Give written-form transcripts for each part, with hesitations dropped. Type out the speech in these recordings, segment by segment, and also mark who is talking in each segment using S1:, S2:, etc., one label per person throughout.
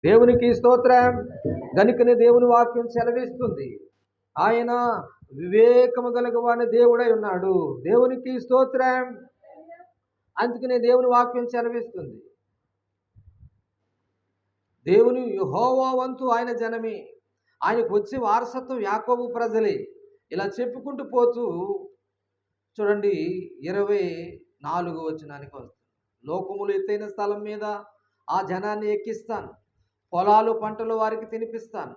S1: దేవునికి స్తోత్రం. గనుకనే దేవుని వాక్యం సెలవిస్తుంది, ఆయన వివేకము గలగవాని దేవుడై ఉన్నాడు. దేవునికి స్తోత్రం. అందుకనే దేవుని వాక్యం సెలవిస్తుంది, దేవుని యెహోవా వంతు ఆయన జనమే, ఆయనకు వచ్చే వారసత్వం యాకోబు ప్రజలే. ఇలా చెప్పుకుంటూ పోతూ చూడండి 24వ వచనానికి వస్తుంది. లోకములు ఎత్తైన స్థలం మీద ఆ జనాన్ని ఎక్కిస్తాను, పొలాలు పంటలు వారికి తినిపిస్తాను,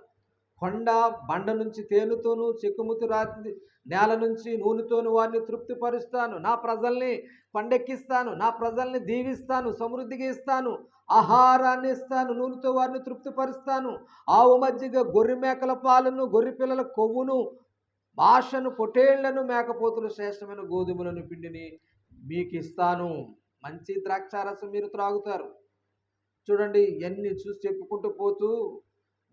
S1: కొండ బండ నుంచి తేనెతోనూ చెక్కుముతు రాతి నేల నుంచి నూనెతోను వారిని తృప్తిపరుస్తాను. నా ప్రజల్ని కొండెక్కిస్తాను, నా ప్రజల్ని దీవిస్తాను, సమృద్ధిగా ఇస్తాను, ఆహారాన్ని ఇస్తాను, నూనెతో వారిని తృప్తిపరుస్తాను. ఆవు మజ్జిగ, గొర్రె మేకల పాలను, గొర్రె పిల్లల కొవ్వును, భాషను, పొటేళ్లను, మేకపోతులు, శ్రేష్టమైన గోధుమలను, పిండిని మీకు ఇస్తాను. మంచి ద్రాక్షారసం మీరు త్రాగుతారు. చూడండి, ఇవన్నీ చూసి చెప్పుకుంటూ పోతూ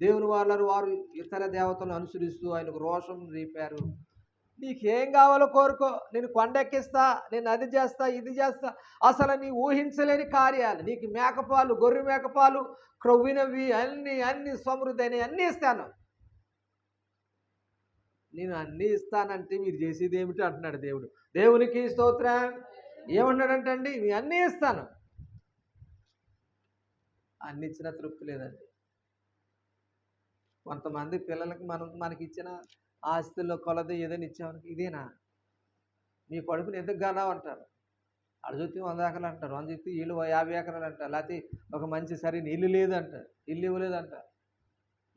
S1: దేవుని వారు ఇతర దేవతలను అనుసరిస్తూ ఆయనకు రోషం రేపారు. నీకేం కావాలో కోరుకో, నేను కొండెక్కిస్తా, నేను అది చేస్తా, ఇది చేస్తా. అసలు నీ ఊహించలేని కార్యాలు, నీకు మేకపాలు, గొర్రె మేకపాలు, క్రొవ్వినవి అన్ని సమృద్ధి అయినవి అన్నీ ఇస్తాను. నేను అన్నీ ఇస్తానంటే మీరు చేసేది ఏమిటి అంటున్నాడు దేవుడు. దేవునికి స్తోత్రం. ఏమన్నాడంటే అండి, మీ అన్నీ ఇస్తాను. అన్ని ఇచ్చిన తృప్తి లేదండి. కొంతమంది పిల్లలకి మనకి ఇచ్చిన ఆస్తుల్లో కొలది ఏదైనా ఇచ్చామని, ఇదేనా మీ కొడుకుని ఎందుకు గానావు అంటారు. అడు చూస్తే 100 ఎకరాలు అంటారు, 100 చూస్తే వీళ్ళు 50 ఎకరాలు అంటారు. లేకపోతే ఒక మంచి సరైన ఇల్లు లేదంటారు, ఇల్లు ఇవ్వలేదంటారు.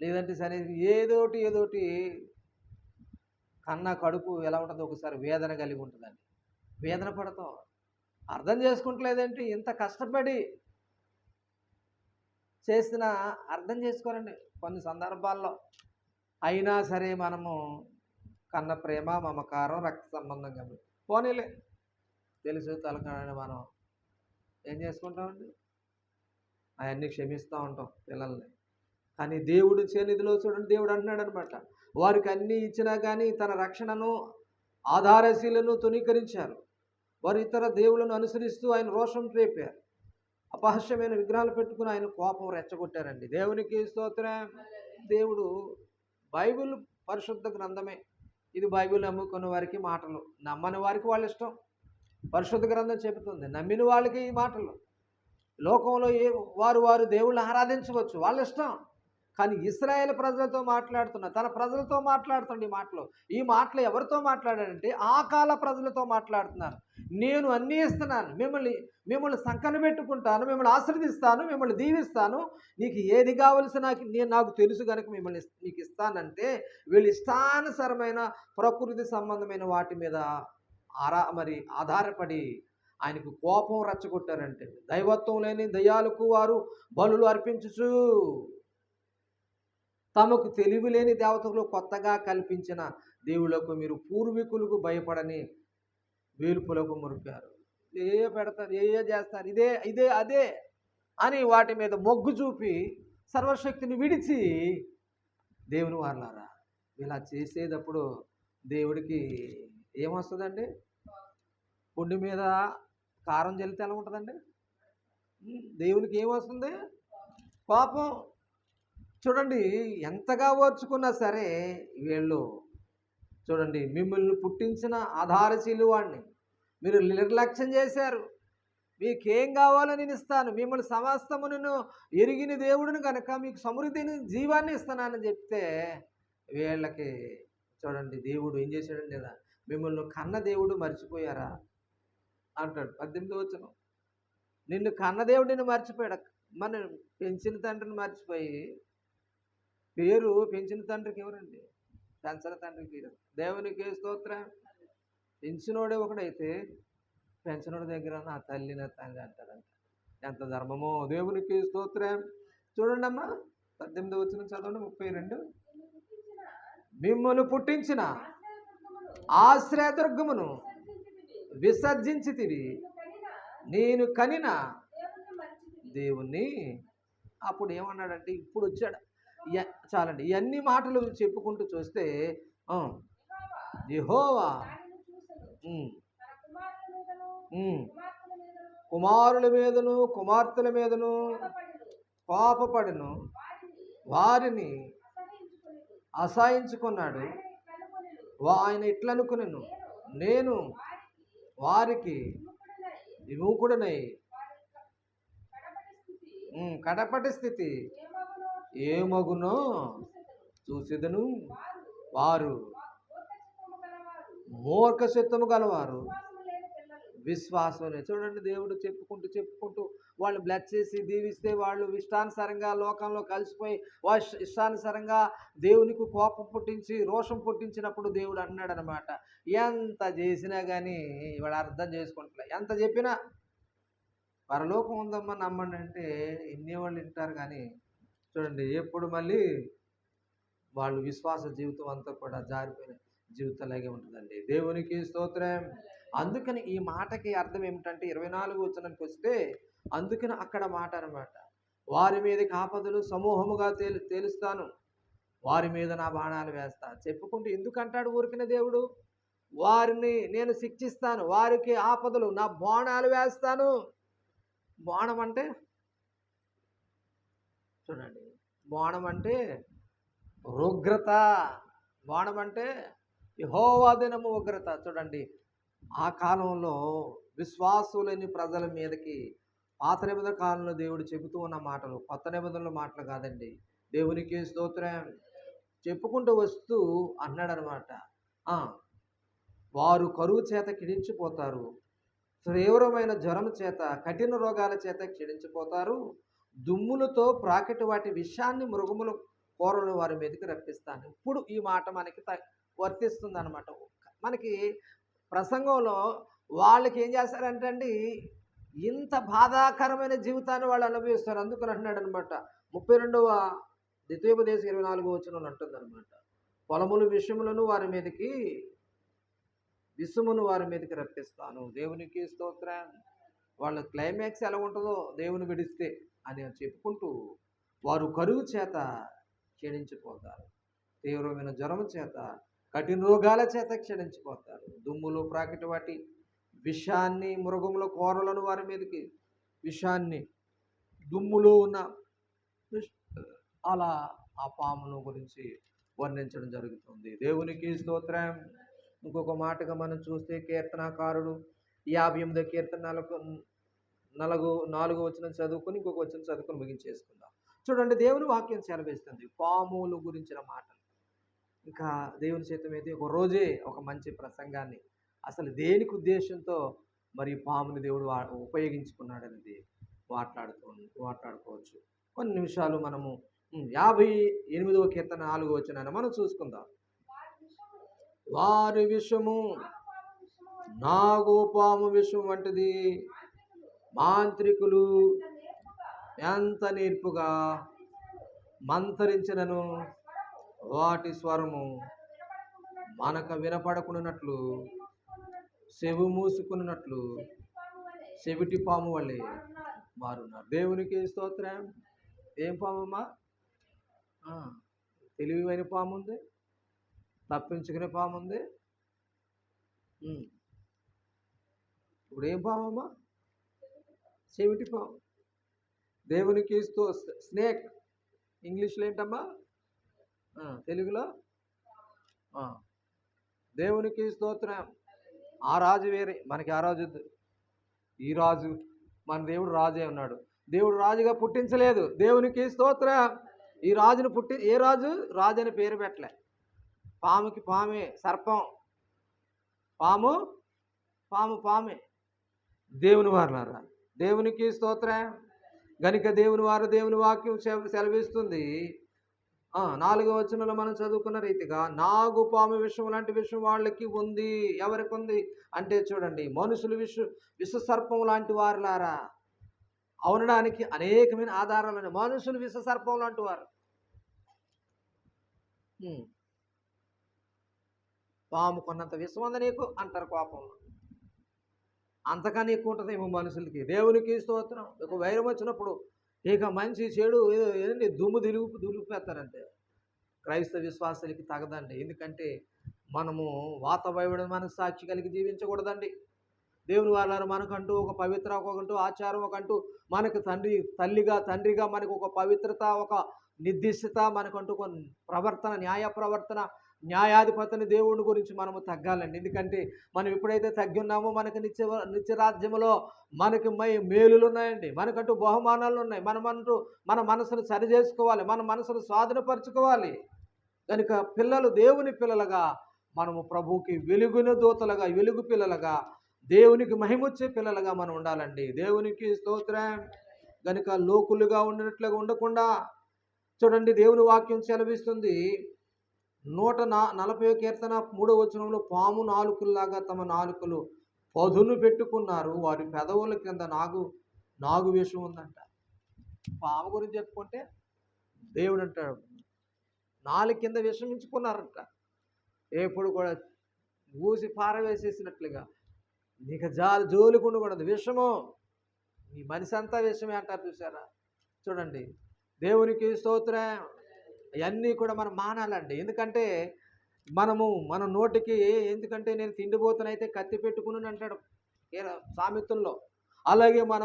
S1: లేదంటే సరే ఏదోటి కన్నా కడుపు ఎలా ఉంటుందో ఒకసారి వేదన కలిగి ఉంటుందండి. వేదన పడతాం. అర్థం చేసుకుంటలేదంటే ఇంత కష్టపడి చేసిన అర్థం చేసుకోరండి కొన్ని సందర్భాల్లో. అయినా సరే మనము కన్న ప్రేమ, మమకారం, రక్త సంబంధం కాబట్టి పోనీలే తెలుసు తలకాడని మనం ఏం చేసుకుంటామండి, అవన్నీ క్షమిస్తూ ఉంటాం పిల్లల్ని. కానీ దేవుడు చేనిధిలో చూడండి, దేవుడు అంటున్నాడు అనమాట, వారికి అన్నీ ఇచ్చినా కానీ తన రక్షణను ఆధారశీలను తునీకరించారు. వారు ఇతర దేవులను అనుసరిస్తూ ఆయన రోషం రేపారు. అపహాస్యమైన విగ్రహాలు పెట్టుకుని ఆయన కోపం రెచ్చగొట్టారండి. దేవునికి స్తోత్రం. దేవుడు బైబిల్ పరిశుద్ధ గ్రంథమే. ఇది బైబిల్ నమ్ముకున్న వారికి మాటలు, నమ్మని వారికి వాళ్ళ ఇష్టం. పరిశుద్ధ గ్రంథం చెబుతుంది, నమ్మిన వాళ్ళకి ఈ మాటలు. లోకంలో వారు దేవుళ్ళని ఆరాధించవచ్చు, వాళ్ళ ఇష్టం. కానీ ఇశ్రాయేలు ప్రజలతో మాట్లాడుతున్న, తన ప్రజలతో మాట్లాడుతుంది ఈ మాటలు ఎవరితో మాట్లాడాడంటే ఆ కాల ప్రజలతో మాట్లాడుతున్నారు. నేను అన్నీ ఇస్తున్నాను, మిమ్మల్ని సంకన పెట్టుకుంటాను, మిమ్మల్ని ఆశీర్వదిస్తాను, మిమ్మల్ని దీవిస్తాను, నీకు ఏది కావలసి నాకు తెలుసు కనుక మిమ్మల్ని నీకు ఇస్తానంటే వీళ్ళు ఇష్టానుసరమైన ప్రకృతి సంబంధమైన వాటి మీద ఆధారపడి ఆయనకు కోపం రెచ్చగొట్టారంటే. దైవత్వం లేని దయ్యాలకు వారు బలులు అర్పించుచు తమకు తెలివి లేని దేవతలు కొత్తగా కల్పించిన దేవుళ్లకు మీరు పూర్వీకులకు భయపడని వేలుపులకు మురిపారు. పెడతారు, చేస్తారు, ఇదే అదే అని వాటి మీద మొగ్గు చూపి సర్వశక్తిని విడిచి దేవుని వారలారా ఇలా చేసేటప్పుడు దేవుడికి ఏమొస్తుందండి? పుండి మీద కారం జల్లితే ఎలా ఉంటుందండి? దేవునికి ఏమొస్తుంది? కోపం. చూడండి, ఎంతగా ఓర్చుకున్నా సరే వీళ్ళు చూడండి, మిమ్మల్ని పుట్టించిన ఆధారశీలు వాడిని మీరు నిర్లక్ష్యం చేశారు. మీకేం కావాలో నేను ఇస్తాను, మిమ్మల్ని సమస్తమును ఎరిగిన దేవుడిని కనుక మీకు సమృద్ధిని, జీవాన్ని ఇస్తానని చెప్తే వీళ్ళకి చూడండి దేవుడు ఏం చేశాడండి కదా, మిమ్మల్ని కన్న దేవుడు మర్చిపోయారా అంటాడు 18వ వచనం. నిన్ను కన్న దేవుడు నిన్ను మర్చిపోయాడు. మన పెంచిన తండ్రిని మర్చిపోయి, పేరు పెంచిన తండ్రికి ఎవరండి? పెంచిన తండ్రికి పేరు. దేవునికి స్తోత్రం. పెంచినోడే ఒకడైతే పెంచినోడి దగ్గర నా తల్లి నా తండ్రి అంటాడంట. ఎంత ధర్మమో! దేవునికి స్తోత్రం. చూడండి అమ్మా, 18వ వచనం చదవండి. 32. మిమ్మల్ని పుట్టించిన ఆశ్రయదుర్గమును విసర్జించితివి, నేను కనిన దేవుణ్ణి. అప్పుడు ఏమన్నాడంటే, ఇప్పుడు వచ్చాడు. చాలండి, ఇవన్నీ మాటలు చెప్పుకుంటూ చూస్తే యెహోవా కుమారుల మీదను కుమార్తెల మీదను కోపపడును, వారిని అసహించుకున్నాడు. ఆయన ఇట్లనుకునేను, నేను వారికి విముఖుడనై కడపటి స్థితి ఏమగునో చూసేదను. వారు మూర్ఖ చిత్తము గలవారు, విశ్వాసం. చూడండి, దేవుడు చెప్పుకుంటూ వాళ్ళు బ్లెస్ చేసి దీవిస్తే వాళ్ళు ఇష్టానుసారంగా లోకంలో కలిసిపోయి వాళ్ళ ఇష్టానుసారంగా దేవునికి కోపం పుట్టించి రోషం పుట్టించినప్పుడు దేవుడు అన్నాడు అనమాట, ఎంత చేసినా కానీ వాడు అర్థం చేసుకుంటలే, ఎంత చెప్పినా పరలోకం ఉందమ్మా నమ్మండి అంటే ఎన్ని వాళ్ళు వింటారు. కానీ చూడండి, ఎప్పుడు మళ్ళీ వాళ్ళు విశ్వాస జీవితం అంతా కూడా జారిపోయిన జీవితంలాగే ఉంటుందండి. దేవునికి స్తోత్రం. అందుకని ఈ మాటకి అర్థం ఏమిటంటే 24 వచనానికి వస్తే, అందుకని అక్కడ మాట అనమాట, వారి మీదకి ఆపదలు సమూహముగా తేలుస్తాను, వారి మీద నా బాణాలు వేస్తా చెప్పుకుంటూ ఎందుకంటాడు ఊరికిన దేవుడు? వారిని నేను శిక్షిస్తాను, వారికి ఆపదలు నా బాణాలు వేస్తాను. బాణం అంటే చూడండి, బాణం అంటే ఉగ్రత, బాణం అంటే యెహోవా దినము ఉగ్రత. చూడండి, ఆ కాలంలో విశ్వాసులేని ప్రజల మీదకి పాత నిబంధన కాలంలో దేవుడు చెబుతూ ఉన్న మాటలు కొత్త నిబంధనల మాటలు కాదండి. దేవునికి స్తోత్రం. చెప్పుకుంటూ వస్తూ అన్నాడనమాట, వారు కరువు చేత క్షీణించిపోతారు, తీవ్రమైన జ్వరం చేత కఠిన రోగాల చేత క్షీణించిపోతారు, దుమ్ములతో ప్రాకెట్ వాటి విషయాన్ని మృగముల కూరలు వారి మీదకి రప్పిస్తాను. ఇప్పుడు ఈ మాట మనకి వర్తిస్తుంది అనమాట. మనకి ప్రసంగంలో వాళ్ళకి ఏం చేస్తారంటే అండి, ఇంత బాధాకరమైన జీవితాన్ని వాళ్ళు అనుభవిస్తారు. అందుకని అంటున్నాడు అనమాట, 32వ ద్వితీయోపదేశం 24వ వచనం అంటుంది అనమాట, పొలములు విషయములను వారి మీదకి విసుమును వారి మీదకి రప్పిస్తాను. దేవునికి స్తోత్రం. వాళ్ళ క్లైమాక్స్ ఎలా ఉంటుందో దేవుని విడిస్తే అని చెప్పుకుంటూ, వారు కరువు చేత క్షీణించిపోతారు, తీవ్రమైన జ్వరం చేత కఠిన రోగాల చేత క్షీణించిపోతారు, దుమ్ములు ప్రాకిటి వాటి విషాన్ని మృగముల కూరలను వారి మీదకి విషాన్ని దుమ్ములో ఉన్న అలా ఆ పామును గురించి వర్ణించడం జరుగుతుంది. దేవునికి స్తోత్రం. ఇంకొక మాటగా మనం చూస్తే కీర్తనాకారుడు 58వ కీర్తన 4వ వచనం చదువుకొని ఇంకొక వచనం చదువుకొని ముగించేసుకుందాం. చూడండి, దేవుని వాక్యం సెలవిస్తుంది పాములు గురించిన మాటలు. ఇంకా దేవుని చేతం అయితే ఒక రోజే ఒక మంచి ప్రసంగాన్ని అసలు దేనికి ఉద్దేశంతో మరి పాముని దేవుడు ఉపయోగించుకున్నాడనేది మాట్లాడుకోవచ్చు. కొన్ని నిమిషాలు మనము 58వ కీర్తన 4వ వచనాన్ని మనం చూసుకుందాం. వారి విషము నాగు పాము విషం వంటిది, మాంత్రికులు ఎంత నేర్పుగా మంతరించినను వాటి స్వరము మనకు వినపడకున్నట్లు చెవి మూసుకున్నట్లు చెవిటి పాము వల్లే మారున్నారు. దేవునికి స్తోత్రం. ఏం పాము అమ్మా? తెలివైన పాము ఉంది, తప్పించుకునే పాము ఉంది. ఇప్పుడు ఏం పాము అమ్మా? చెవిటి పాము. దేవునికి స్నేక్ ఇంగ్లీష్లో ఏంటమ్మా? తెలుగులో దేవునికి స్తోత్రం. ఆ రాజు వేరే, మనకి ఆ రాజు ఈ రాజు. మన దేవుడు రాజే ఉన్నాడు. దేవుడు రాజుగా పుట్టించలేదు. దేవునికి స్తోత్రం. ఈ రాజును ఏ రాజు? రాజు అని పేరు పెట్టలే. పాముకి పామే, సర్పం పాము, పాము పామే. దేవుని వారులారా, దేవునికి స్తోత్రం. గనుక దేవుని వారు దేవుని వాక్యం సెలవిస్తుంది. 4వ వచనంలో మనం చదువుకున్న రీతిగా నాగు పాము విషం లాంటి విషయం వాళ్ళకి ఉంది. ఎవరికి ఉంది అంటే చూడండి, మనుషులు విష సర్పం లాంటి వారులారా అవనడానికి అనేకమైన ఆధారాలు. మనుషులు విష సర్పం లాంటి వారు. పాము కొన్నంత విషం ఉంది నీకు అంటారు కోపంలో. అంతకన్నా ఎక్కువ ఉంటుందేమో మనుషులకి. దేవునికి స్తోత్రం. ఒక వైరం వచ్చినప్పుడు ఇక మంచి చెడు ఏదండి దుమ్ము దులిపేస్తారంటే క్రైస్తవ విశ్వాసాలకి తగదండి. ఎందుకంటే మనము వాతవైవడం మనకు సాక్షి కలిగి జీవించకూడదండి. దేవుని వాళ్ళ మనకంటూ ఒక పవిత్ర, ఒకంటూ ఆచారం, ఒకంటూ మనకు తండ్రిగా మనకు ఒక పవిత్రత, ఒక నిర్దిష్టత మనకంటూ కొన్ని ప్రవర్తన, న్యాయ ప్రవర్తన, న్యాయాధిపతిని దేవుని గురించి మనము తగ్గాలండి. ఎందుకంటే మనం ఎప్పుడైతే తగ్గి ఉన్నామో మనకు నిత్యరాజ్యములో మనకి మేలులు ఉన్నాయండి. మనకంటూ బహుమానాలు ఉన్నాయి. మనమంటూ మన మనసును సరి చేసుకోవాలి, మన మనసును స్వాధీనపరచుకోవాలి. కనుక పిల్లలు, దేవుని పిల్లలుగా మనము ప్రభువుకి వెలుగును దూతలుగా, వెలుగు పిల్లలుగా, దేవునికి మహిమొచ్చే పిల్లలుగా మనం ఉండాలండి. దేవునికి స్తోత్రం. కనుక లోకులుగా ఉండినట్లుగా ఉండకుండా చూడండి, దేవుని వాక్యం సెలవిస్తుంది 140 కీర్తన 3వ వచనంలో, పాము నాలుకల్లాగా తమ నాలుకలు పదును పెట్టుకున్నారు, వారి పెదవుల కింద నాగు విషం ఉందంట. పాము గురించి చెప్పుకుంటే దేవుడు అంటాడు, నాలుగు కింద విషం ఉంచుకున్నారంట. ఎప్పుడు కూడా ఊసి పారవేసేసినట్లుగా, నీకు జోలికి ఉండకూడదు, విషము, ఈ మనిషి అంతా విషమే అంటారు చూసారా. చూడండి, దేవునికి స్తోత్రం. అవన్నీ కూడా మనం మానాలండి. ఎందుకంటే మన నోటికి, ఎందుకంటే నేను తిండిపోతునైతే కత్తి పెట్టుకుని అంటాడు సామెతల్లో. అలాగే మన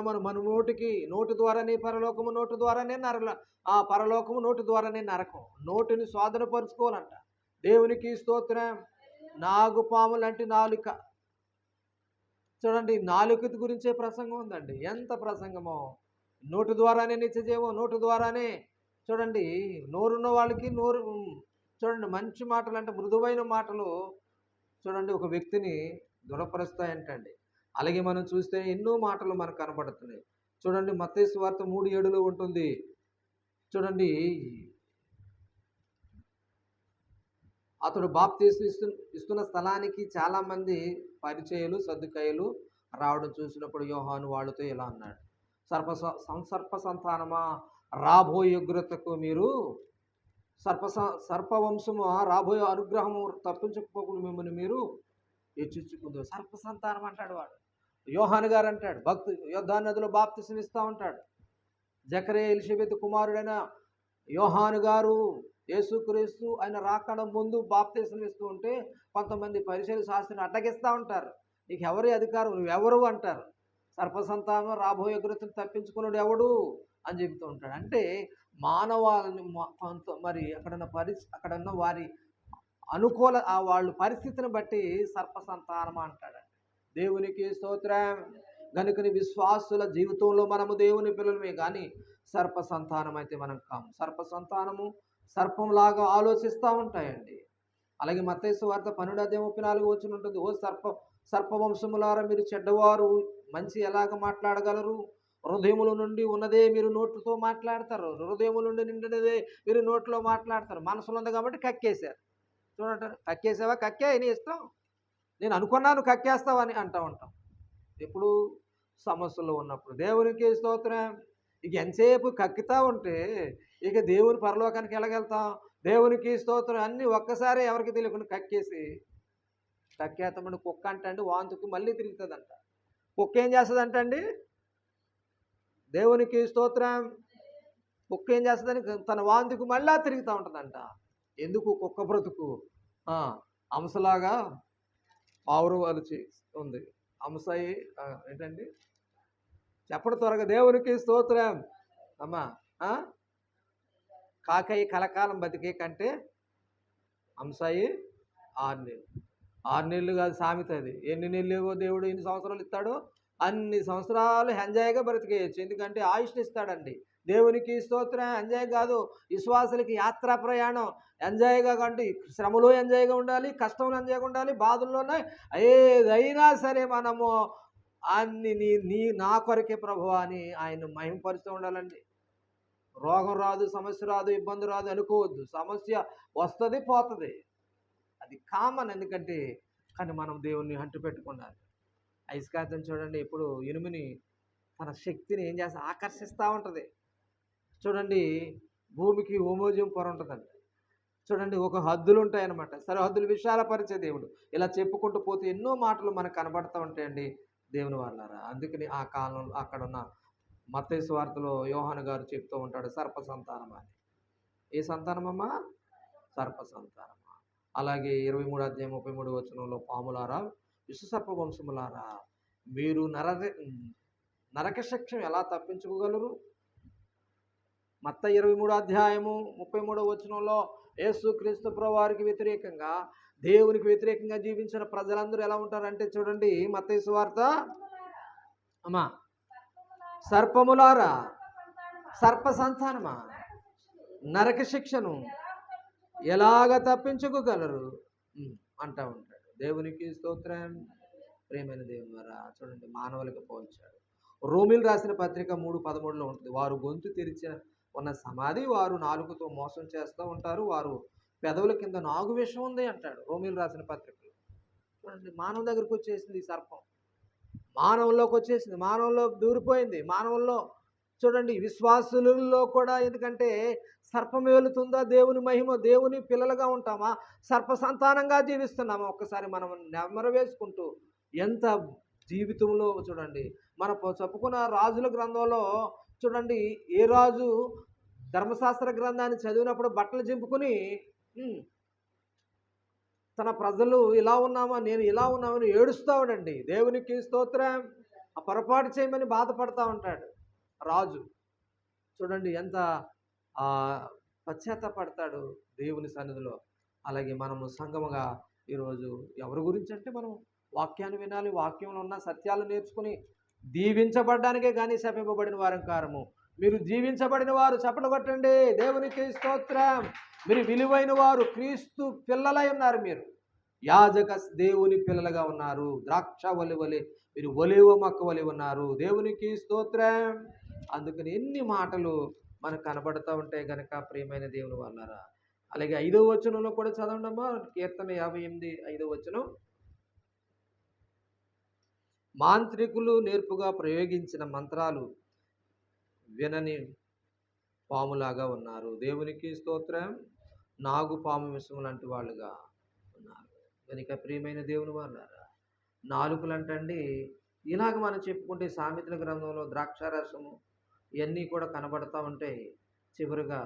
S1: నోటి ద్వారానే పరలోకము, నోటి ద్వారానే పరలోకము, నోటి ద్వారానే నరకం. నోటిని స్వాధీనపరుచుకోవాలంట. దేవునికి స్తోత్రం. నాగుపాము లాంటి నాలుక. చూడండి, నాలుక గురించే ప్రసంగం ఉందండి. ఎంత ప్రసంగమో! నోటి ద్వారానే నిత్యజీవం, నోటి ద్వారానే. చూడండి, నోరున్న వాళ్ళకి చూడండి, మంచి మాటలు అంటే మృదువైన మాటలు చూడండి ఒక వ్యక్తిని దృఢపరుస్తాయంటండి. అలాగే మనం చూస్తే ఎన్నో మాటలు మనకు కనబడుతున్నాయి. చూడండి, మత్తయి సువార్త 3:7 ఉంటుంది. చూడండి, అతడు బాప్తీసం ఇస్తున్న స్థలానికి చాలామంది పరిచయులు, సద్దుకాయలు రావడం చూసినప్పుడు యోహాను వాళ్ళతో ఇలా అన్నాడు, సర్ప సంతానమా, రాబోయే ఉగ్రతకు మీరు సర్పవంశము, రాబోయే అనుగ్రహము తప్పించకపోకుండా మిమ్మల్ని మీరు హెచ్చించుకుందు. సర్ప సంతానం అంటాడు వాడు. యోహాను గారు అంటాడు, యోర్దాను నదిలో బాప్తీసం ఇస్తూ ఉంటాడు. జకరియా ఎలిషబెత్ కుమారుడైన యోహాను గారు యేసుక్రీస్తు ఆయన రాకడం ముందు బాప్తీసం ఇస్తూ ఉంటే కొంతమంది పరిచయులు, శాస్త్రులు అడ్డగిస్తూ ఉంటారు. నీకు ఎవరి అధికారం, నువ్వెవరు అంటారు. సర్పసంతానం, రాబోయే ఉగ్రతను తప్పించుకున్నాడు ఎవడు అని చెబుతూ ఉంటాడు. అంటే మానవాళిని మరి అక్కడున్న వారి అనుకూల వాళ్ళ పరిస్థితిని బట్టి సర్పసంతానం అంటాడండి. దేవునికి స్తోత్రం. గనుకని విశ్వాసుల జీవితంలో మనము దేవుని పిల్లలమే కానీ సర్ప సంతానం అయితే మనం కాము. సర్ప సంతానము సర్పంలాగా ఆలోచిస్తూ ఉంటాయండి. అలాగే మత్తయి సువార్త 12:34 ఉంటుంది. ఓ సర్పవంశములారా, మీరు చెడ్డవారు, మంచి ఎలాగ మాట్లాడగలరు? హృదయముల నుండి ఉన్నదే మీరు నోట్లతో మాట్లాడతారు. హృదయముల నుండి నిండినదే మీరు నోట్లో మాట్లాడతారు. మనసులో ఉంది కాబట్టి కక్కేశారు. చూడండి, కక్కేసావా? కక్కే, నీ ఇష్టం. నేను అనుకున్నాను కక్కేస్తావని అంటూ ఉంటాం ఎప్పుడు సమస్యలో ఉన్నప్పుడు. దేవునికి స్తోత్రం. ఇక ఎంతసేపు కక్కుతా ఉంటే ఇక దేవుని పరలోకానికి ఎలాగెళ్తాం? దేవునికి స్తోత్రం. అన్నీ ఒక్కసారి ఎవరికి తెలియకుండా కక్కేస్తామండి. కుక్క అండి వాంతుకు మళ్ళీ తిరుగుతుందంట. కుక్క ఏం చేస్తుందంట అండి? దేవునికి స్తోత్రం. కుక్క ఏం చేస్తుందని తన వాంతుకు మళ్ళా తిరుగుతూ ఉంటుందంట. ఎందుకు? కుక్క బ్రతుకు అంశలాగా ఆవురు వలిచి ఉంది. అంశయి ఏంటండి? చెప్పడం త్వరగా. దేవునికి స్తోత్రం. అమ్మా, కాకయ్య కలకాలం బతికే కంటే అంశాయి 6 నెలలు. 6 నెలలు కాదు సామెత అది. ఎన్ని నెలలు దేవుడు ఎన్ని సంవత్సరాలు ఇస్తాడో అన్ని సంవత్సరాలు ఎంజాయ్గా బ్రతికేయచ్చు. ఎందుకంటే ఆయుష్ని ఇస్తాడండి. దేవునికి స్తోత్రం. ఎంజాయ్ కాదు, విశ్వాసులకి యాత్రా ప్రయాణం ఎంజాయ్గా కంటే శ్రమలో ఎంజాయ్గా ఉండాలి, కష్టంలో ఎంజాయ్గా ఉండాలి, బాధల్లోనే ఏదైనా సరే మనము అన్ని నా కొరకే ప్రభువా అని ఆయన మహిమపరుస్తూ ఉండాలండి. రోగం రాదు, సమస్య రాదు, ఇబ్బంది రాదు అనుకోవద్దు. సమస్య వస్తుంది, పోతుంది, అది కామన్. ఎందుకంటే కానీ మనం దేవుణ్ణి అంటు పెట్టుకున్నాలి. ఐస్కాంతం చూడండి, ఎప్పుడు ఇనుముని తన శక్తిని ఏం చేస్తా ఆకర్షిస్తూ ఉంటుంది. చూడండి, భూమికి ఓమోజియం పొర ఉంటుందండి. చూడండి, ఒక హద్దులు ఉంటాయన్నమాట. సరిహద్దులు విశాలపరిచే దేవుడు. ఇలా చెప్పుకుంటూ పోతే ఎన్నో మాటలు మనకు కనబడుతూ ఉంటాయండి దేవుని వాళ్ళారా. అందుకని ఆ కాలంలో అక్కడున్న మత్తయి సువార్తలో యోహాను గారు చెప్తూ ఉంటాడు, సర్ప సంతానమా అని. ఏ సంతానమమ్మా? సర్ప సంతానమా. అలాగే 23:33 పాములారా, విషసర్ప వంశములారా, మీరు నరక శిక్షను ఎలా తప్పించుకోగలరు? మత్తయి 23 అధ్యాయము 33 వచనంలో యేసుక్రీస్తు ప్రభువారికి వ్యతిరేకంగా, దేవునికి వ్యతిరేకంగా జీవించిన ప్రజలందరూ ఎలా ఉంటారంటే చూడండి, మత్తయి సువార్త అమ్మా, సర్పములారా, సర్ప సంతానమా, నరక శిక్షను ఎలాగ తప్పించుకోగలరు అంటా ఉంటాడు. దేవునికి స్తోత్రం. ప్రేమైన దేవుని ద్వారా చూడండి, మానవులకు పోల్చాడు. రోమిల్ రాసిన పత్రిక 3:13 ఉంటుంది. వారు గొంతు తెరిచిన ఉన్న సమాధి, వారు నాలుగుతో మోసం చేస్తూ ఉంటారు, వారు పెదవుల కింద నాగు విషం ఉంది అంటాడు రోమిల్ రాసిన పత్రికలో. చూడండి, మానవ దగ్గరకు వచ్చేసింది ఈ సర్పం, మానవుల్లోకి వచ్చేసింది, మానవుల్లో దూరిపోయింది. మానవుల్లో చూడండి, విశ్వాసులలో కూడా. ఎందుకంటే సర్పం వెలుతుందా దేవుని మహిమ, దేవుని పిల్లలుగా ఉంటామా, సర్ప సంతానంగా జీవిస్తున్నామా? ఒక్కసారి మనం నెమరు వేసుకుంటూ ఎంత జీవితంలో చూడండి, మన చెప్పుకున్న రాజుల గ్రంథంలో చూడండి, ఏ రాజు ధర్మశాస్త్ర గ్రంథాన్ని చదివినప్పుడు బట్టలు చింపుకుని తన ప్రజలు ఇలా ఉన్నామా, నేను ఇలా ఉన్నామని ఏడుస్తావుడండి. దేవునికి స్తోత్రం. ఆ పొరపాటు చేయమని బాధపడతా ఉంటాడు రాజు. చూడండి ఎంత పశ్చాత్తపడతాడు దేవుని సన్నిధిలో. అలాగే మనము సంఘముగా ఈరోజు ఎవరి గురించి అంటే, మనం వాక్యాన్ని వినాలి, వాక్యంలో ఉన్న సత్యాలు నేర్చుకుని దీవించబడ్డానికే కానీ శపింపబడిన వారం కారము. మీరు జీవించబడిన వారు, చప్పట్లు కొట్టండి. దేవునికి స్తోత్రం. మీరు విలువైన వారు, క్రీస్తు పిల్లలై ఉన్నారు. మీరు యాజక దేవుని పిల్లలుగా ఉన్నారు. ద్రాక్ష వలి వలె మీరు ఒలివ మొక్క వలి ఉన్నారు. దేవునికి స్తోత్రం. అందుకని ఎన్ని మాటలు మనకు కనబడుతూ ఉంటాయి కనుక ప్రియమైన దేవుని వాళ్ళారా. అలాగే 5వ వచనంలో కూడా చదవండమ్మా, కీర్తన 58 5వ వచనం. మాంత్రికులు నేర్పుగా ప్రయోగించిన మంత్రాలు వినని పాములాగా ఉన్నారు. దేవునికి స్తోత్రం. నాగు పాము విషయం లాంటి వాళ్ళుగా ఉన్నారు. కనుక ప్రియమైన దేవుని వాళ్ళారా, నాలుకలు అంటండి, ఇలాగ మనం చెప్పుకుంటే సామెతల గ్రంథంలో ద్రాక్షారసము ఇవన్నీ కూడా కనబడతా ఉంటాయి. చివరిగా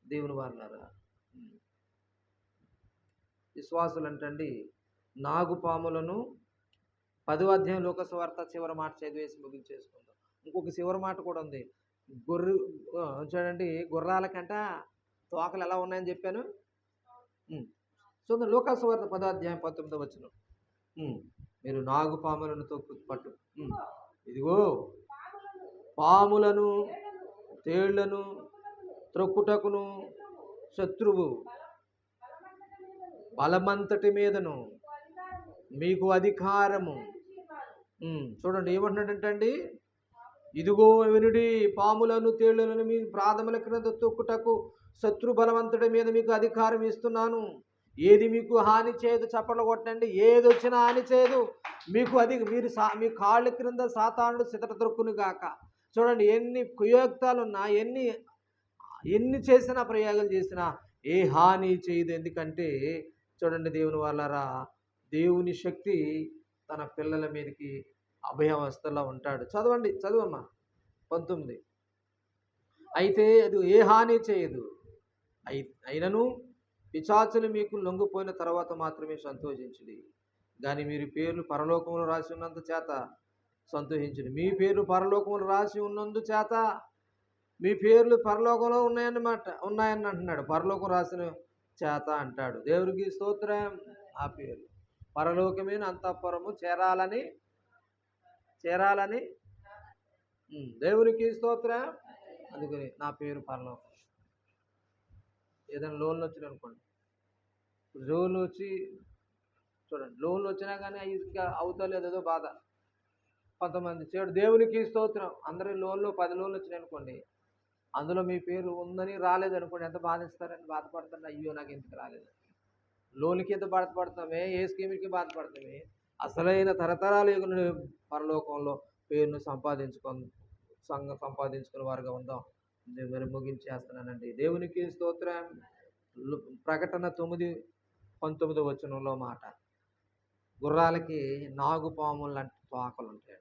S1: దేవుని వాళ్ళారా, విశ్వాసులు అంటండి నాగు పాములను 10వ అధ్యాయం లోకసువార్త చివరి మాట చదివేసి ముగించేసుకుందాం. ఇంకొక చివరి మాట కూడా ఉంది. చూడండి, గుర్రాలకంట తోకలు ఎలా ఉన్నాయని చెప్పాను. చూడండి, లోకసువార్త 10వ అధ్యాయం 19వ వచనం. మీరు నాగు పాములను పట్టు, ఇదిగో పాములను, తేళ్లను త్రొక్కుటకును శత్రువు బలమంతటి మీదను మీకు అధికారము. చూడండి ఏమంటున్నాడంటండి, ఇదిగో వినుడి, పాములను తేళ్లను మీ ప్రాధముల క్రింద తొక్కుటకు శత్రు బలవంతుడి మీద మీకు అధికారం ఇస్తున్నాను. ఏది మీకు హాని చేయదు. చప్పట్లు కొట్టండి. ఏది వచ్చినా హాని చేయదు మీకు. అది మీరు మీ కాళ్ళ క్రింద సాతానుడు సితట దొరుకును గాక. చూడండి, ఎన్ని కుయోక్తాలున్నా, ఎన్ని చేసినా, ప్రయోగాలు చేసినా ఏ హాని చేయదు. ఎందుకంటే చూడండి దేవుని వాళ్ళారా, దేవుని శక్తి తన పిల్లల మీదకి అభయావస్థలో ఉంటాడు. చదవండి, చదువమ్మా 19. అయితే అది ఏ హాని చేయదు. అయినను పిశాచులు మీకు లొంగిపోయిన తర్వాత మాత్రమే సంతోషించుడి. కానీ మీరు పేర్లు పరలోకంలో రాసి ఉన్నంత చేత సంతోషించుడి. మీ పేర్లు పరలోకంలో రాసి ఉన్నందు చేత, మీ పేర్లు పరలోకంలో ఉన్నాయని అంటున్నాడు. పరలోకం రాసిన చేత అంటాడు. దేవుడికి స్తోత్రం. ఆ పేరు పరలోకమైన అంతఃపురము చేరాలని దేవునికి స్తోత్రం. అందుకని నా పేరు పరలోకం. ఏదైనా లోన్లు వచ్చినాయి అనుకోండి, లోన్లు వచ్చి చూడండి, లోన్లు వచ్చినా కానీ ఇంకా అవుతలేదు, ఏదో బాధ. కొంతమంది దేవునికి స్తోత్రం, అందరి లోన్లు 10 లోన్లు వచ్చినాయి అనుకోండి, అందులో మీ పేరు ఉందని రాలేదనుకోండి, ఎంత బాధిస్తారని బాధపడతారు. అయ్యో నాకు ఎందుకు రాలేదు. లోన్కి ఎంత బాధపడతామే, ఏ స్కీమ్కి బాధపడతామే. అసలైన తరతరాలు పరలోకంలో పేరును సంపాదించుకునే వారుగా ఉందాం. నేను ముగించేస్తున్నానండి. దేవునికి స్తోత్రం. ప్రకటన 9:19 వచనంలో మాట, గుర్రాలకి నాగుపాములు లాంటి తోకలు ఉంటాయి.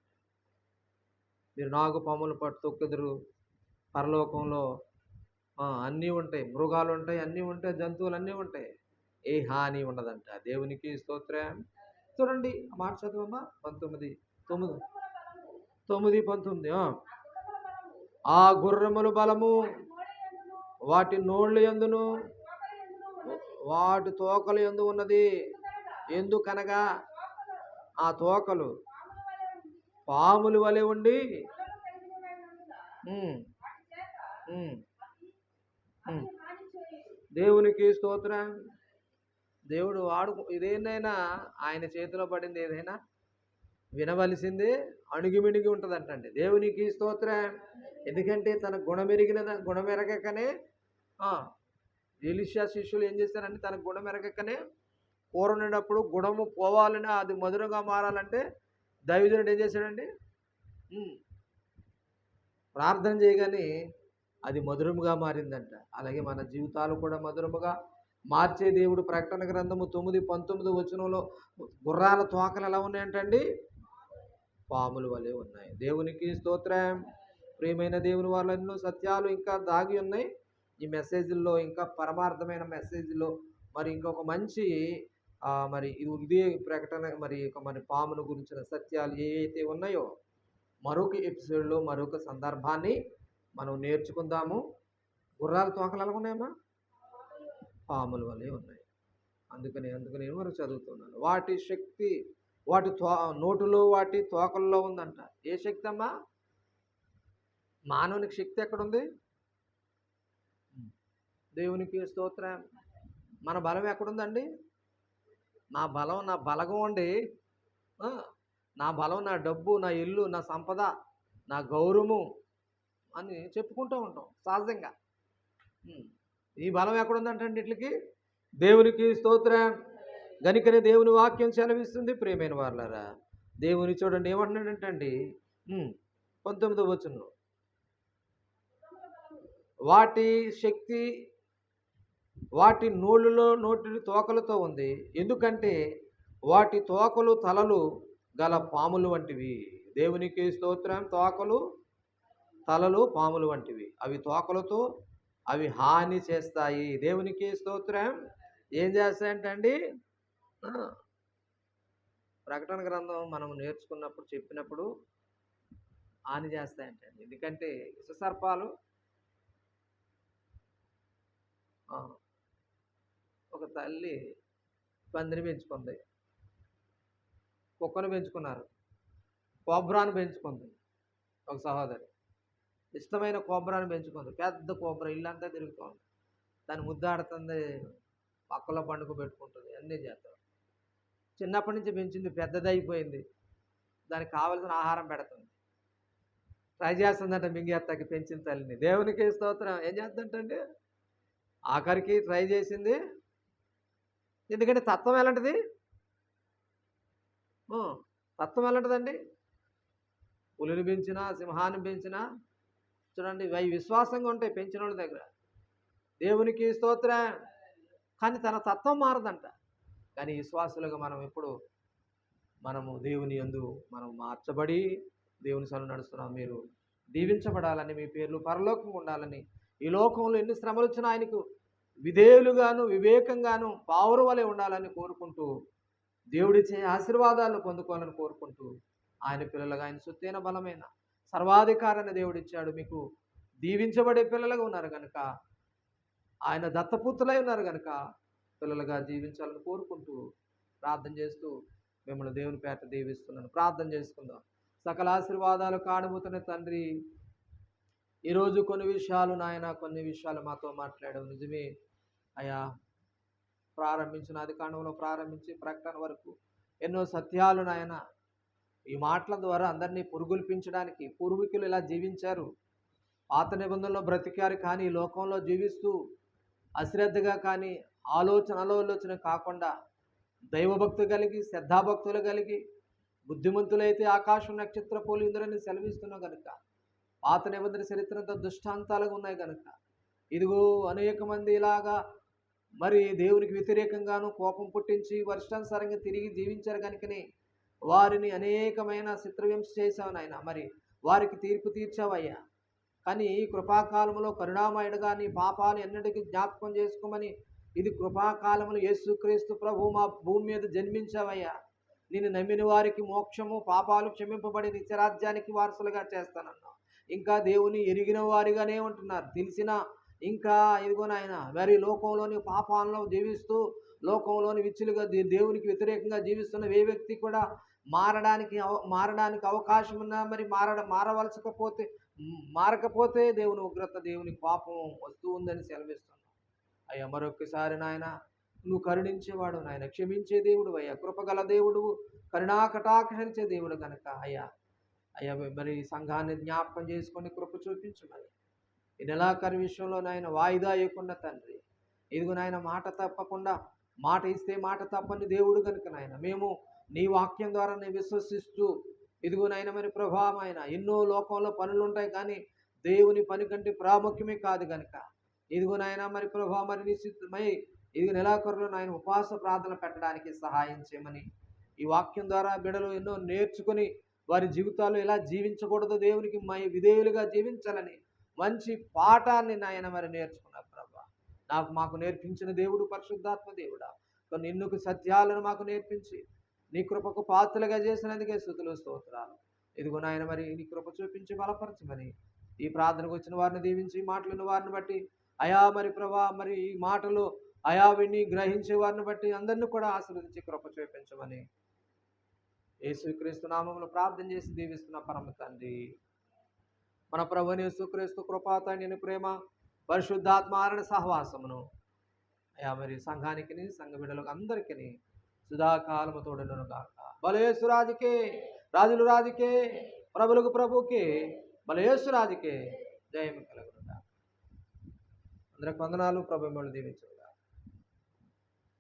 S1: మీరు నాగుపాములు పట్టు తొక్కుదురు. పరలోకంలో అన్నీ ఉంటాయి, మృగాలు ఉంటాయి, అన్నీ ఉంటాయి, జంతువులు అన్నీ ఉంటాయి, ఏ హాని ఉండదంట. దేవునికి స్తోత్రం. చూడండి ఆ మాట చదువమ్మా, 19:19. ఆ గుర్రముల బలము వాటి నోళ్ళు ఎందును వాటి తోకలు ఎందు ఉన్నది. ఎందుకనగా ఆ తోకలు పాముల వలె ఉండి ఉమ్, ఉమ్, ఉమ్. దేవునికి స్తోత్రం. దేవుడు ఇదేనైనా ఆయన చేతిలో పడింది ఏదైనా వినవలసిందే, అణుగిమిణిగి ఉంటుందంటండి. దేవునికి స్తోత్రం. ఎందుకంటే తన గుణమెరగకనే ఎలీషా శిష్యులు ఏం చేశారంటే తన గుణమెరగకనే కూర వండినప్పుడు గుణము పోవాలని, అది మధురంగా మారాలంటే దైవజనుడు ఏం చేశాడండి? ప్రార్థన చేయగానే అది మధురముగా మారిందంట. అలాగే మన జీవితాలు కూడా మధురముగా మార్చే దేవుడు ప్రకటన గ్రంథము 9:19 వచనంలో గుర్రాల తోకలు ఎలా ఉన్నాయంటండి? పాముల వలె ఉన్నాయి. దేవునికి స్తోత్రం. ప్రియమైన దేవుని వాళ్ళ ఎన్నో సత్యాలు ఇంకా దాగి ఉన్నాయి ఈ మెసేజ్లో. ఇంకా పరమార్థమైన మెసేజ్లో మరి ఇంకొక మంచి మరి ఇదే ప్రకటన మరి పామును గురించిన సత్యాలు ఏవైతే ఉన్నాయో మరొక ఎపిసోడ్లో మరొక సందర్భాన్ని మనం నేర్చుకుందాము. గుర్రాల తోకలు ఎలా ఉన్నాయమ్మా? పాముల వలె ఉన్నాయి. అందుకని మనం చదువుతున్నాను. వాటి శక్తి వాటి నోటులో వాటి తోకల్లో ఉందంట. ఏ శక్తి అమ్మా? మానవునికి శక్తి ఎక్కడుంది? దేవునికి స్తోత్రం. మన బలం ఎక్కడుందండి? నా బలగం అండి. నా బలం, నా డబ్బు, నా ఇల్లు, నా సంపద, నా గౌరవము అని చెప్పుకుంటూ ఉంటాం సహజంగా. ఈ బలం ఎక్కడుందంటండి వీటికి? దేవునికి స్తోత్రం. గనుకనే దేవుని వాక్యం సెలవిస్తుంది. ప్రియమైన వారలారా, దేవుని చూడండి ఏమంటున్నాడంటండి 19వ వచనంలో, వాటి శక్తి వాటి నోటి తోకలతో ఉంది. ఎందుకంటే వాటి తోకలు తలలు గల పాములు వంటివి. దేవునికి స్తోత్రం. తోకలు తలలు పాములు వంటివి. అవి తోకలతో అవి హాని చేస్తాయి. దేవునికి స్తోత్రం. ఏం చేస్తాయంటండి? ప్రకటన గ్రంథం మనం నేర్చుకున్నప్పుడు చెప్పినప్పుడు హాని చేస్తాయంటండి. ఎందుకంటే విషసర్పాలు ఒక తల్లి పందిని పెంచుకుంది, కుక్కను పెంచుకున్నారు, కోబ్రాను పెంచుకుంది. ఒక సహోదరి ఇష్టమైన కోబ్రాను పెంచుకుంది. పెద్ద కోబ్రా ఇల్లంతా తిరుగుతుంది, దాన్ని ముద్దాడుతుంది, పక్కలో పండుగ పెట్టుకుంటుంది, అన్నీ చేస్తారు. చిన్నప్పటి నుంచి పెంచింది, పెద్దదైపోయింది, దానికి కావలసిన ఆహారం పెడుతుంది, ట్రై చేస్తుందంట మింగేత్తకి పెంచిన తల్లిని. దేవునికి స్తోత్రం. ఏం చేస్తుందంటే ఆఖరికి ట్రై చేసింది. ఎందుకంటే తత్వం ఎలాంటిది? తత్వం ఎలాంటిదండి? పులిని పెంచినా సింహాన్ని పెంచినా చూడండి అవి విశ్వాసంగా ఉంటాయి పెంచిన వాళ్ళ దగ్గర. దేవునికి స్తోత్రం. కానీ తన తత్వం మారదంట. కానీ విశ్వాసులుగా మనము దేవుని యందు మనం మార్చబడి దేవుని సన్నిధిలో నడుస్తున్నాం. మీరు దీవించబడాలని, మీ పేర్లు పరలోకం ఉండాలని, ఈ లోకంలో ఎన్ని శ్రమలు వచ్చినా ఆయనకు విధేయులుగాను వివేకంగాను పావురు వలె ఉండాలని కోరుకుంటూ, దేవుడిచ్చే ఆశీర్వాదాలను పొందుకోవాలని కోరుకుంటూ, ఆయన పిల్లలుగా ఆయన సొత్తైన బలమైన సర్వాధికారాన్ని దేవుడిచ్చాడు. మీకు దీవించబడే పిల్లలుగా ఉన్నారు కనుక, ఆయన దత్తపుత్రులై ఉన్నారు కనుక పిల్లలుగా జీవించాలని కోరుకుంటూ ప్రార్థన చేస్తూ మిమ్మల్ని దేవుని పేట దీవిస్తున్నాను. ప్రార్థన చేసుకుందాం. సకల ఆశీర్వాదాలు కాడబోతున్న తండ్రి, ఈరోజు కొన్ని విషయాలు మాతో మాట్లాడావు. నిజమే అయ్యా, ప్రారంభించిన ఆదికాండంలో ప్రారంభించి ప్రకటన వరకు ఎన్నో సత్యాలు నాయన ఈ మాటల ద్వారా అందరినీ పురుగొల్పించడానికి, పూర్వీకులు ఇలా జీవించారు, పాత నిబంధనలో బ్రతికారు, కానీ ఈ లోకంలో జీవిస్తూ అశ్రద్ధగా కానీ ఆలోచన కాకుండా దైవభక్తి కలిగి శ్రద్ధాభక్తులు కలిగి బుద్ధిమంతులైతే ఆకాశం నక్షత్ర పోలి ఉందరని సెలవిస్తున్నావు కనుక, పాత నిబంధన చరిత్రంతో దుష్టాంతాలుగా ఉన్నాయి కనుక, ఇదిగో అనేక మంది ఇలాగా మరి దేవునికి వ్యతిరేకంగాను కోపం పుట్టించి వర్షానుసారంగా తిరిగి జీవించారు కనుకనే వారిని అనేకమైన చిత్రహింస చేశావు నాయన. మరి వారికి తీర్పు తీర్చావయ్యా. కానీ ఈ కృపాకాలంలో కరుణామయుడుగా నీ పాపాలు ఎన్నటికీ జ్ఞాపకం చేసుకోమని, ఇది కృపాకాలంలో యేసుక్రీస్తు ప్రభు మా భూమి మీద జన్మించావయ్యా. నేను నమ్మిన వారికి మోక్షము, పాపాలు క్షమింపబడి నిత్యరాజ్యానికి వారసులుగా చేస్తానన్నా. ఇంకా దేవుని ఎరిగిన వారిగానే ఉంటున్నారు, తెలిసిన ఇంకా ఇదిగో నాయన మరి లోకంలోని పాపాలను జీవిస్తూ లోకంలోని విచ్చులుగా దేవునికి వ్యతిరేకంగా జీవిస్తున్న ఏ వ్యక్తి కూడా మారడానికి అవకాశం ఉన్నా మరి మారవలసకపోతే మారకపోతే దేవుని ఉగ్రత దేవుని పాపం వస్తూ ఉందని సెలవిస్తున్నాం. అయ్యా మరొకసారి నాయన నువ్వు కరుణించేవాడు నాయన, క్షమించే దేవుడు అయ్యా, కృపగల దేవుడు, కరుణా కటాక్షించే దేవుడు కనుక అయ్యా అయ్యా మరి సంఘాన్ని జ్ఞాపకం చేసుకొని కృప చూపించమని ఈ నెలాఖరు విషయంలో నాయన వాయిదా ఇవ్వకుండా తండ్రి, ఇదిగో నాయన మాట తప్పకుండా, మాట ఇస్తే మాట తప్పని దేవుడు కనుక నాయన మేము నీ వాక్యం ద్వారా విశ్వసిస్తూ ఇదిగో నాయన మరి ప్రభావమైన ఎన్నో లోకంలో పనులు ఉంటాయి కానీ దేవుని పని కంటే ప్రాముఖ్యమే కాదు కనుక ఇదిగో నాయన మరి ప్రభావ మరి నిశ్చితమై ఇది నెలాఖరులో నాయన ఉపవాస ప్రార్థన పెట్టడానికి సహాయం చేయమని ఈ వాక్యం ద్వారా బిడ్డలు ఎన్నో నేర్చుకుని వారి జీవితాలు ఎలా జీవించకూడదో దేవునికి విధేయులుగా జీవించాలని మంచి పాఠాన్ని నాయన మరి నేర్చుకున్నారు ప్రభా. మాకు నేర్పించిన దేవుడు పరిశుద్ధాత్మ దేవుడా, కొన్ని ఎన్నుకు సత్యాలను మాకు నేర్పించి నీ కృపకు పాత్రలుగా చేసినందుకే స్తుతులు స్తోత్రాలు. ఇదిగో నాయన మరి నీ కృప చూపించి బలపరచమని ఈ ప్రార్థనకు వచ్చిన వారిని దీవించి మాటలున్న వారిని బట్టి అయా మరి ప్రభా మరి ఈ మాటలు అయా విని గ్రహించే వారిని బట్టి అందరినీ కూడా ఆశీర్వదించి కృప చూపించమని యేసుక్రీస్తు నామములో ప్రార్థన చేసి దీవిస్తున్న పరమ తండ్రి. మన ప్రభువైన యేసుక్రీస్తు కృపా తండ్రిని ప్రేమ పరిశుద్ధాత్మ ఆరణ సహవాసమును అయా మరి సంఘానికి సంఘ బిడ్డలకు అందరికీ సుధాకాలము తోడును గాక. బలయేసురాజుకే, రాజులు రాజుకే, ప్రభులకు ప్రభుకే, బలయేసురాజుకే జయము కలుగును గాక. అందరికి వందనాలు. ప్రభు మిమ్మల్ని దీవించు.